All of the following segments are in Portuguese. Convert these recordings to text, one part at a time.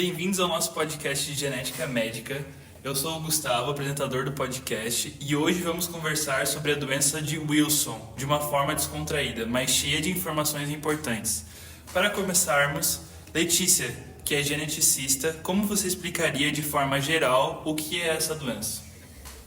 Bem-vindos ao nosso podcast de Genética Médica. Eu sou o Gustavo, apresentador do podcast, e hoje vamos conversar sobre a doença de Wilson, de uma forma descontraída, mas cheia de informações importantes. Para começarmos, Letícia, que é geneticista, como você explicaria de forma geral o que é essa doença?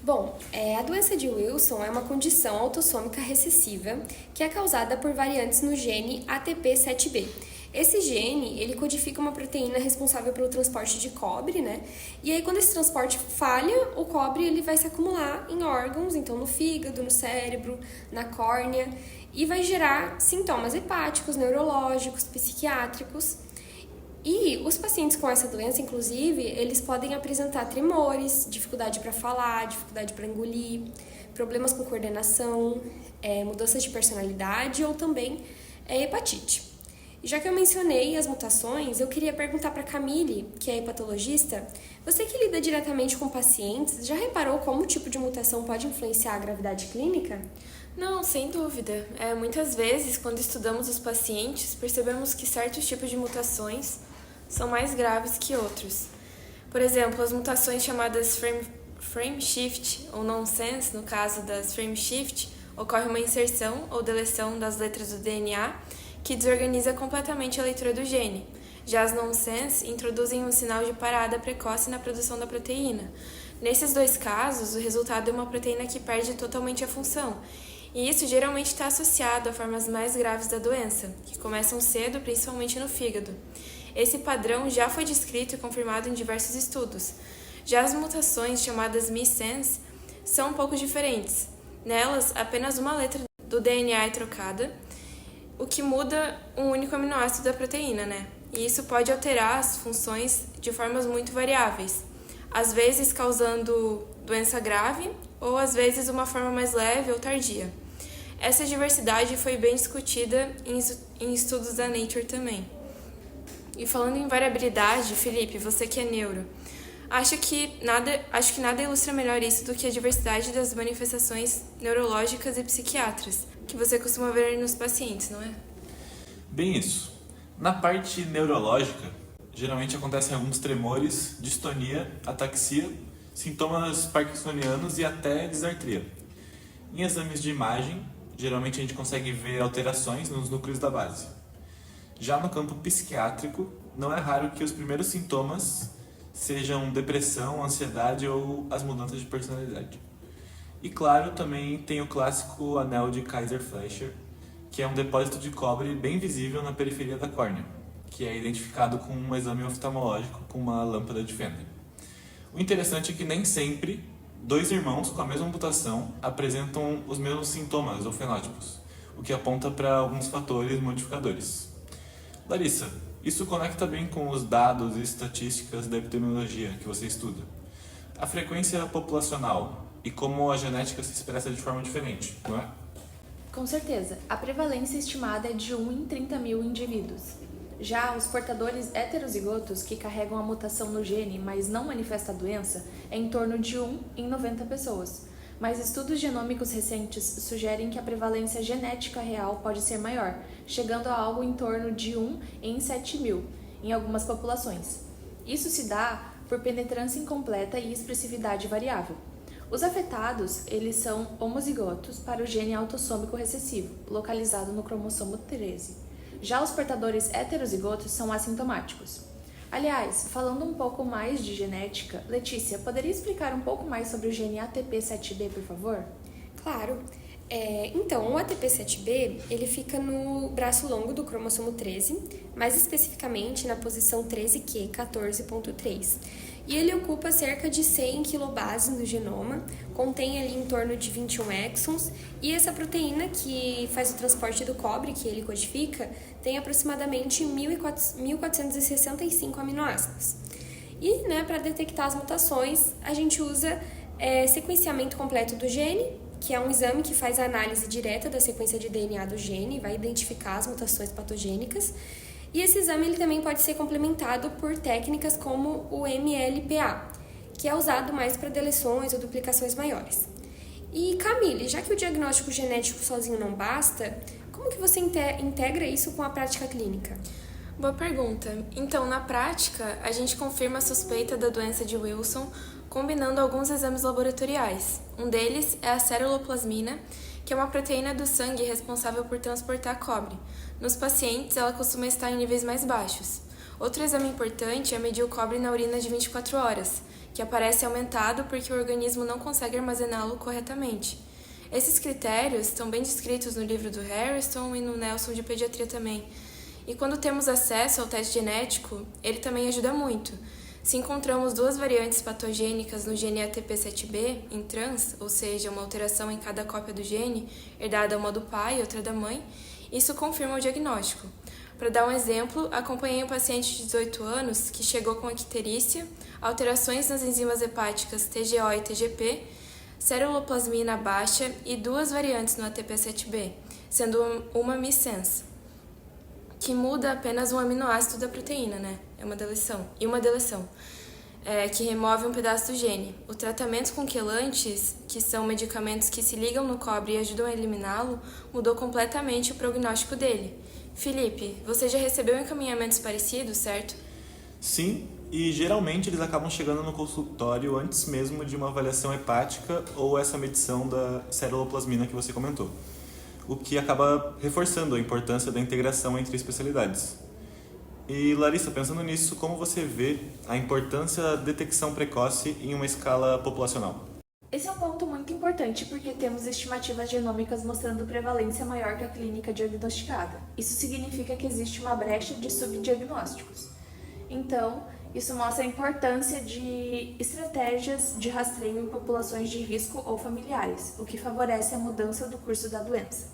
Bom, a doença de Wilson é uma condição autossômica recessiva que é causada por variantes no gene ATP7B. Esse gene, ele codifica uma proteína responsável pelo transporte de cobre, né? E aí, quando esse transporte falha, o cobre ele vai se acumular em órgãos, então no fígado, no cérebro, na córnea, e vai gerar sintomas hepáticos, neurológicos, psiquiátricos. E os pacientes com essa doença, inclusive, eles podem apresentar tremores, dificuldade para falar, dificuldade para engolir, problemas com coordenação, mudanças de personalidade ou também hepatite. E já que eu mencionei as mutações, eu queria perguntar para Camille, que é hepatologista, você que lida diretamente com pacientes, já reparou como o tipo de mutação pode influenciar a gravidade clínica? Não, sem dúvida. Muitas vezes, quando estudamos os pacientes, percebemos que certos tipos de mutações são mais graves que outros. Por exemplo, as mutações chamadas frame shift ou nonsense, no caso das frame shift, ocorre uma inserção ou deleção das letras do DNA que desorganiza completamente a leitura do gene. Já as nonsense introduzem um sinal de parada precoce na produção da proteína. Nesses dois casos, o resultado é uma proteína que perde totalmente a função. E isso geralmente está associado a formas mais graves da doença, que começam cedo, principalmente no fígado. Esse padrão já foi descrito e confirmado em diversos estudos. Já as mutações, chamadas missense, são um pouco diferentes. Nelas, apenas uma letra do DNA é trocada, o que muda um único aminoácido da proteína, né? E isso pode alterar as funções de formas muito variáveis, às vezes causando doença grave ou às vezes uma forma mais leve ou tardia. Essa diversidade foi bem discutida em estudos da Nature também. E falando em variabilidade, Felipe, você que é neuro, acho que nada ilustra melhor isso do que a diversidade das manifestações neurológicas e psiquiátricas que você costuma ver nos pacientes, não é? Bem isso. Na parte neurológica, geralmente acontecem alguns tremores, distonia, ataxia, sintomas parkinsonianos e até disartria. Em exames de imagem, geralmente a gente consegue ver alterações nos núcleos da base. Já no campo psiquiátrico, não é raro que os primeiros sintomas sejam depressão, ansiedade ou as mudanças de personalidade. E claro, também tem o clássico anel de Kaiser-Fleischer, que é um depósito de cobre bem visível na periferia da córnea, que é identificado com um exame oftalmológico com uma lâmpada de Fender. O interessante é que nem sempre dois irmãos com a mesma mutação apresentam os mesmos sintomas ou fenótipos, o que aponta para alguns fatores modificadores. Larissa, isso conecta bem com os dados e estatísticas da epidemiologia que você estuda. A frequência populacional e como a genética se expressa de forma diferente, não é? Com certeza, a prevalência estimada é de 1 em 30 mil indivíduos. Já os portadores heterozigotos que carregam a mutação no gene, mas não manifestam a doença, é em torno de 1 em 90 pessoas. Mas estudos genômicos recentes sugerem que a prevalência genética real pode ser maior, chegando a algo em torno de 1 em 7 mil, em algumas populações. Isso se dá por penetrância incompleta e expressividade variável. Os afetados, eles são homozigotos para o gene autossômico recessivo, localizado no cromossomo 13. Já os portadores heterozigotos são assintomáticos. Aliás, falando um pouco mais de genética, Letícia, poderia explicar um pouco mais sobre o gene ATP7B, por favor? Claro. Então, o ATP7B, ele fica no braço longo do cromossomo 13, mais especificamente na posição 13q, 14.3. E ele ocupa cerca de 100 kilobases no genoma, contém ali em torno de 21 exons, e essa proteína que faz o transporte do cobre, que ele codifica, tem aproximadamente 1.465 aminoácidos. E, para detectar as mutações, a gente usa sequenciamento completo do gene, que é um exame que faz a análise direta da sequência de DNA do gene, vai identificar as mutações patogênicas. E esse exame ele também pode ser complementado por técnicas como o MLPA, que é usado mais para deleções ou duplicações maiores. E Camille, já que o diagnóstico genético sozinho não basta, como que você integra isso com a prática clínica? Boa pergunta. Então, na prática, a gente confirma a suspeita da doença de Wilson combinando alguns exames laboratoriais. Um deles é a ceruloplasmina, que é uma proteína do sangue responsável por transportar cobre. Nos pacientes, ela costuma estar em níveis mais baixos. Outro exame importante é medir o cobre na urina de 24 horas, que aparece aumentado porque o organismo não consegue armazená-lo corretamente. Esses critérios estão bem descritos no livro do Harrison e no Nelson de Pediatria também. E quando temos acesso ao teste genético, ele também ajuda muito. Se encontramos duas variantes patogênicas no gene ATP7B em trans, ou seja, uma alteração em cada cópia do gene, herdada uma do pai e outra da mãe, isso confirma o diagnóstico. Para dar um exemplo, acompanhei um paciente de 18 anos que chegou com icterícia, alterações nas enzimas hepáticas TGO e TGP, ceruloplasmina baixa e duas variantes no ATP7B, sendo uma missense, que muda apenas um aminoácido da proteína, né? É uma deleção. E uma deleção, que remove um pedaço do gene. O tratamento com quelantes, que são medicamentos que se ligam no cobre e ajudam a eliminá-lo, mudou completamente o prognóstico dele. Felipe, você já recebeu encaminhamentos parecidos, certo? Sim, e geralmente eles acabam chegando no consultório antes mesmo de uma avaliação hepática ou essa medição da ceruloplasmina que você comentou, o que acaba reforçando a importância da integração entre especialidades. E Larissa, pensando nisso, como você vê a importância da detecção precoce em uma escala populacional? Esse é um ponto muito importante porque temos estimativas genômicas mostrando prevalência maior que a clínica diagnosticada. Isso significa que existe uma brecha de subdiagnósticos. Então, isso mostra a importância de estratégias de rastreio em populações de risco ou familiares, o que favorece a mudança do curso da doença.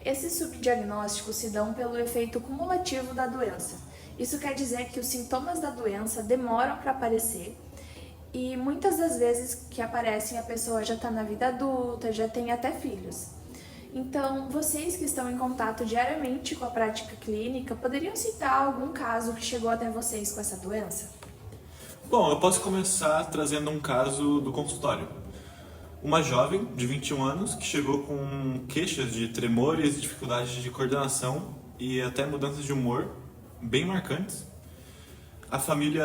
Esses subdiagnósticos se dão pelo efeito cumulativo da doença. Isso quer dizer que os sintomas da doença demoram para aparecer e muitas das vezes que aparecem a pessoa já está na vida adulta, já tem até filhos. Então, vocês que estão em contato diariamente com a prática clínica, poderiam citar algum caso que chegou até vocês com essa doença? Bom, eu posso começar trazendo um caso do consultório. Uma jovem de 21 anos que chegou com queixas de tremores, dificuldades de coordenação e até mudanças de humor bem marcantes. A família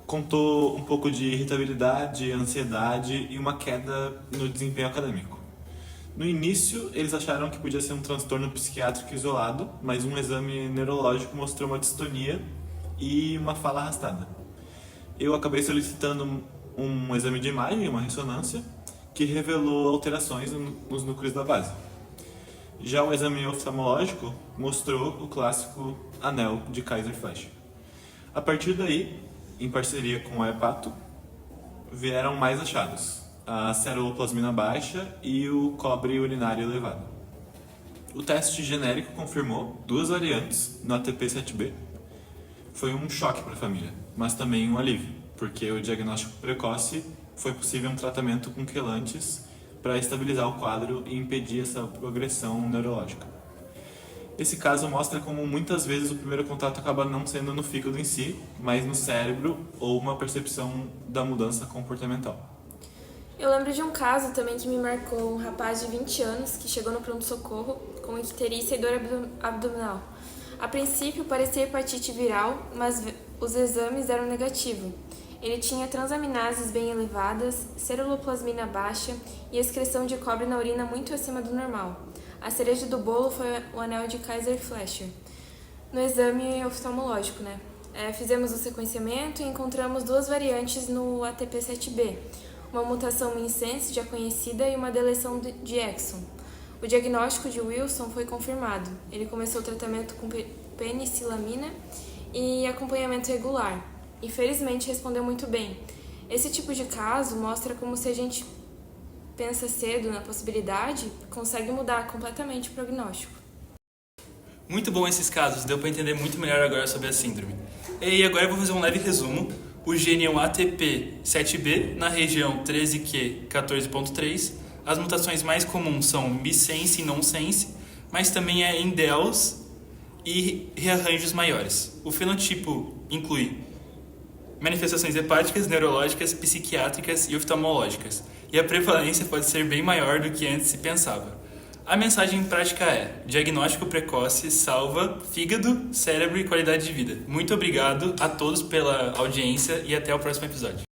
contou um pouco de irritabilidade, ansiedade e uma queda no desempenho acadêmico. No início, eles acharam que podia ser um transtorno psiquiátrico isolado, mas um exame neurológico mostrou uma distonia e uma fala arrastada. Eu acabei solicitando um exame de imagem, uma ressonância, que revelou alterações nos núcleos da base. Já o exame oftalmológico mostrou o clássico anel de Kaiser-Fleischer. A partir daí, em parceria com a Hepato, vieram mais achados: a ceruloplasmina baixa e o cobre urinário elevado. O teste genérico confirmou duas variantes no ATP7B. Foi um choque para a família, mas também um alívio, porque o diagnóstico precoce foi possível um tratamento com quelantes para estabilizar o quadro e impedir essa progressão neurológica. Esse caso mostra como muitas vezes o primeiro contato acaba não sendo no fígado em si, mas no cérebro ou uma percepção da mudança comportamental. Eu lembro de um caso também que me marcou, um rapaz de 20 anos que chegou no pronto-socorro com icterícia e dor abdominal. A princípio parecia hepatite viral, mas os exames deram negativo. Ele tinha transaminases bem elevadas, ceruloplasmina baixa e excreção de cobre na urina muito acima do normal. A cereja do bolo foi o anel de Kaiser-Fleischer. No exame oftalmológico, fizemos o sequenciamento e encontramos duas variantes no ATP7B, uma mutação missense já conhecida e uma deleção de exon. O diagnóstico de Wilson foi confirmado. Ele começou o tratamento com penicilamina e acompanhamento regular. E felizmente respondeu muito bem. Esse tipo de caso mostra como, se a gente pensa cedo na possibilidade, consegue mudar completamente o prognóstico. Muito bom esses casos, deu para entender muito melhor agora sobre a síndrome. E agora eu vou fazer um leve resumo. O gene é um ATP7B na região 13q14.3. As mutações mais comuns são missense e nonsense, mas também é em DELs e rearranjos maiores. O fenotipo inclui manifestações hepáticas, neurológicas, psiquiátricas e oftalmológicas. E a prevalência pode ser bem maior do que antes se pensava. A mensagem prática é: diagnóstico precoce salva fígado, cérebro e qualidade de vida. Muito obrigado a todos pela audiência e até o próximo episódio.